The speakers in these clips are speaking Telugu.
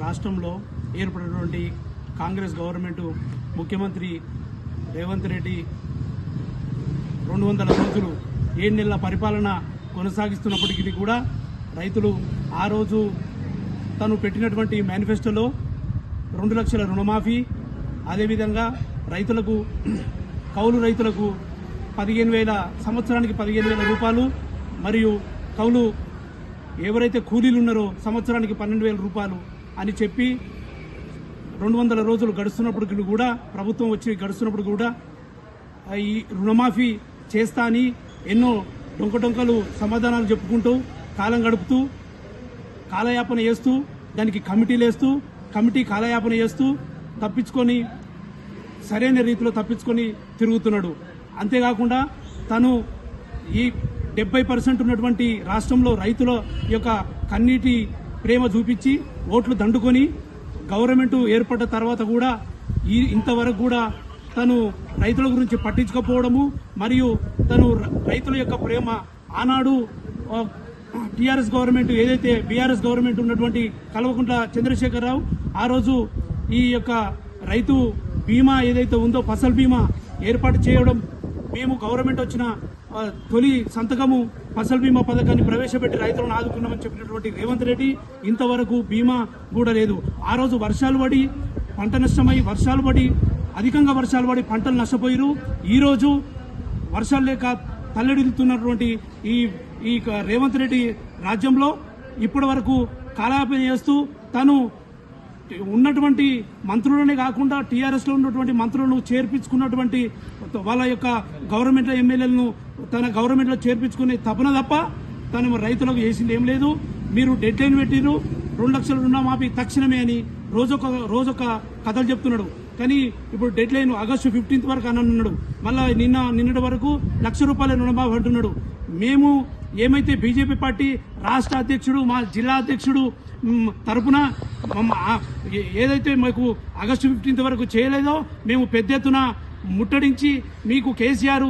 రాష్ట్రంలో ఏర్పడినటువంటి కాంగ్రెస్ గవర్నమెంట్ ముఖ్యమంత్రి రేవంత్ రెడ్డి 200 రోజులు 7 నెలల పరిపాలన కొనసాగిస్తున్నప్పటికీ కూడా రైతులు ఆ రోజు తను పెట్టినటువంటి మేనిఫెస్టోలో 2 లక్షల రుణమాఫీ, అదేవిధంగా రైతులకు కౌలు రైతులకు 15,000 సంవత్సరానికి 15,000 రూపాయలు, మరియు కౌలు ఎవరైతే కూలీలు ఉన్నారో సంవత్సరానికి 12,000 రూపాయలు అని చెప్పి 200 రోజులు గడుస్తున్నప్పటికీ కూడా, ప్రభుత్వం వచ్చి గడుస్తున్నప్పుడు కూడా ఈ రుణమాఫీ చేస్తా అని ఎన్నో డొంకలు సమాధానాలు చెప్పుకుంటూ కాలం గడుపుతూ కాలయాపన చేస్తూ దానికి కమిటీలు వేస్తూ కాలయాపన చేస్తూ తప్పించుకొని సరైన రీతిలో తప్పించుకొని తిరుగుతున్నాడు. అంతేకాకుండా తను ఈ 70% ఉన్నటువంటి రాష్ట్రంలో రైతుల యొక్క కన్నీటి ప్రేమ చూపించి ఓట్లు దండుకొని గవర్నమెంట్ ఏర్పడ్డ తర్వాత కూడా ఇంతవరకు కూడా తను రైతుల గురించి పట్టించుకోకపోవడము, మరియు తను రైతుల యొక్క ప్రేమ ఆనాడు టీఆర్ఎస్ గవర్నమెంట్ ఏదైతే బీఆర్ఎస్ గవర్నమెంట్ ఉన్నటువంటి కల్వకుంట్ల చంద్రశేఖరరావు ఆ రోజు ఈ యొక్క రైతు బీమా ఏదైతే ఉందో ఫసల్ బీమా ఏర్పాటు చేయడం, మేము గవర్నమెంట్ వచ్చిన తొలి సంతకము ఫసల్ బీమా పథకాన్ని ప్రవేశపెట్టి రైతులను ఆదుకున్నామని చెప్పినటువంటి రేవంత్ రెడ్డి ఇంతవరకు బీమా కూడా లేదు. ఆ రోజు వర్షాలు పడి పంట నష్టమై అధికంగా వర్షాలు పడి పంటలు నష్టపోయారు. ఈరోజు వర్షాలు లేక తల్లడిల్లుతున్నటువంటి ఈ రేవంత్ రెడ్డి రాజ్యంలో ఇప్పటి వరకు కాలయాపన చేస్తూ తను ఉన్నటువంటి మంత్రులనే కాకుండా టీఆర్ఎస్లో ఉన్నటువంటి మంత్రులను చేర్పించుకున్నటువంటి వాళ్ళ యొక్క గవర్నమెంట్లో ఎమ్మెల్యేలను తన గవర్నమెంట్లో చేర్పించుకునే తపన తప్ప తను రైతులకు చేసింది ఏం లేదు. మీరు డెడ్ లైన్ పెట్టిరు 2 లక్షల రుణమాఫీ తక్షణమే అని రోజొక కథలు చెప్తున్నాడు. కానీ ఇప్పుడు డెడ్ లైన్ ఆగస్టు 15 వరకు అని అన్నాడు. మళ్ళీ నిన్నటి వరకు ₹1,00,000 రుణమాఫీ అంటున్నాడు. మేము ఏమైతే బీజేపీ పార్టీ రాష్ట్ర అధ్యక్షుడు మా జిల్లా అధ్యక్షుడు తరపున ఏదైతే మాకు ఆగస్టు 15 వరకు చేయలేదో మేము పెద్ద ఎత్తున ముట్టడించి మీకు కేసీఆర్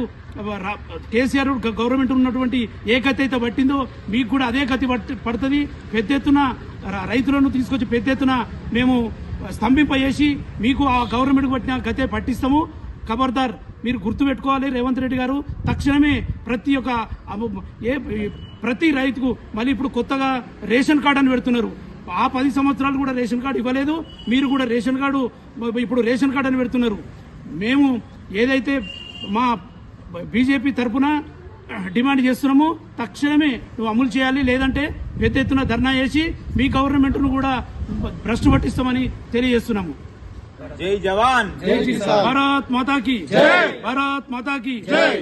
గవర్నమెంట్ ఉన్నటువంటి ఏ గతి అయితే పట్టిందో మీకు కూడా అదే గతి పడుతుంది. పెద్ద ఎత్తున రైతులను తీసుకొచ్చి పెద్ద ఎత్తున మేము స్తంభింపజేసి మీకు ఆ గవర్నమెంట్కి పట్టిన గతే పట్టిస్తాము. ఖబర్దార్ మీరు గుర్తుపెట్టుకోవాలి రేవంత్ రెడ్డి గారు. తక్షణమే ప్రతి రైతుకు మళ్ళీ ఇప్పుడు కొత్తగా రేషన్ కార్డు అని పెడుతున్నారు. ఆ 10 సంవత్సరాలు కూడా రేషన్ కార్డు ఇవ్వలేదు. మీరు కూడా ఇప్పుడు రేషన్ కార్డు అని పెడుతున్నారు. మేము ఏదైతే మా బీజేపీ తరఫున డిమాండ్ చేస్తున్నాము తక్షణమే నువ్వు అమలు చేయాలి, లేదంటే పెద్ద ఎత్తున ధర్నా చేసి మీ గవర్నమెంట్ను కూడా భ్రష్టు పట్టిస్తామని తెలియజేస్తున్నాము. జై జవాన్, జై కిసాన్, భారత్ మాతా కీ జై, భారత్ మాతా కీ జై.